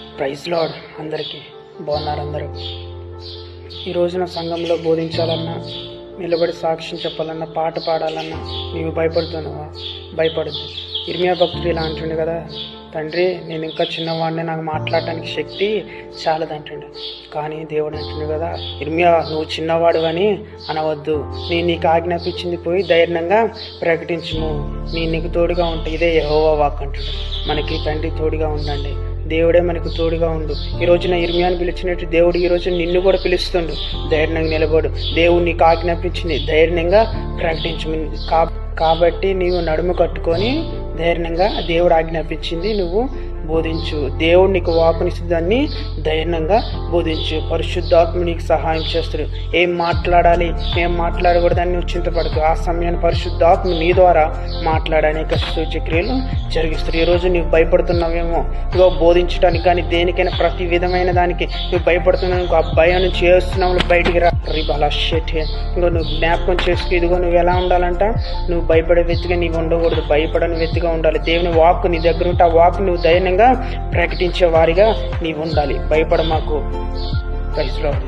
Praise lord. అందరికీ బాగున్నారు. అందరూ ఈ రోజున సంఘంలో బోధించాలన్నా, నిలబడి సాక్ష్యం చెప్పాలన్నా, పాట పాడాలన్నా నీవు భయపడుతున్నావా? భయపడద్దు. ఇర్మియా భక్తుడు ఇలా అంటుండే కదా, తండ్రి నేను ఇంకా చిన్నవాడిని, నాకు మాట్లాడటానికి శక్తి చాలదంటుండే. కానీ దేవుడు అంటుండే కదా, ఇర్మియా నువ్వు చిన్నవాడు అని అనవద్దు, నేను నీకు ఆజ్ఞాపించింది పోయి ధైర్యంగా ప్రకటించుము, నేను నీకు తోడుగా ఉంటా. ఇదే యెహోవా వాక్ అంటుండే. మనకి తండ్రి తోడుగా ఉండండి, దేవుడే మనకు తోడుగా ఉండు. ఈ రోజున ఇర్మియాను పిలిచినట్టు దేవుడు ఈ రోజు నిన్ను కూడా పిలుస్తుండు. ధైర్యంగా నిలబడు, దేవుడు నీకు ఆజ్ఞాపించింది ధైర్యంగా ప్రకటించు. కాబట్టి నీవు నడుము కట్టుకొని ధైర్యంగా దేవుడు ఆజ్ఞాపించింది నువ్వు బోధించు. దేవుడు నీకు వాకునిస్తుందాన్ని ధైర్యంగా బోధించు. పరిశుద్ధాత్మ నీకు సహాయం చేస్తాడు. ఏం మాట్లాడాలి, ఏం మాట్లాడకూడదని నువ్వు చింతపడకు. ఆ సమయాన్ని పరిశుద్ధాత్మ నీ ద్వారా మాట్లాడడానికి సూచక్రియలు జరిగిస్తారు. ఈరోజు నువ్వు భయపడుతున్నావేమో, ఇగో బోధించడానికి కానీ దేనికైనా ప్రతి విధమైన దానికి నువ్వు భయపడుతున్నావు. ఆ భయం నుంచి చేస్తున్నావు, బయటికి రా. బలా షెట్. ఇంకో నువ్వు జ్ఞాపకం చేసుకు, ఇదిగో నువ్వు ఎలా ఉండాలంట, నువ్వు భయపడే వ్యక్తిగా నీవు ఉండకూడదు, భయపడని వ్యక్తిగా ఉండాలి. దేవుని వాక్ నీ దగ్గర ఉంటే ఆ వాక్ నువ్వు ధైర్యంగా ప్రకటించే వారిగా నీవు ఉండాలి. భయపడ మాకు. Praise lord.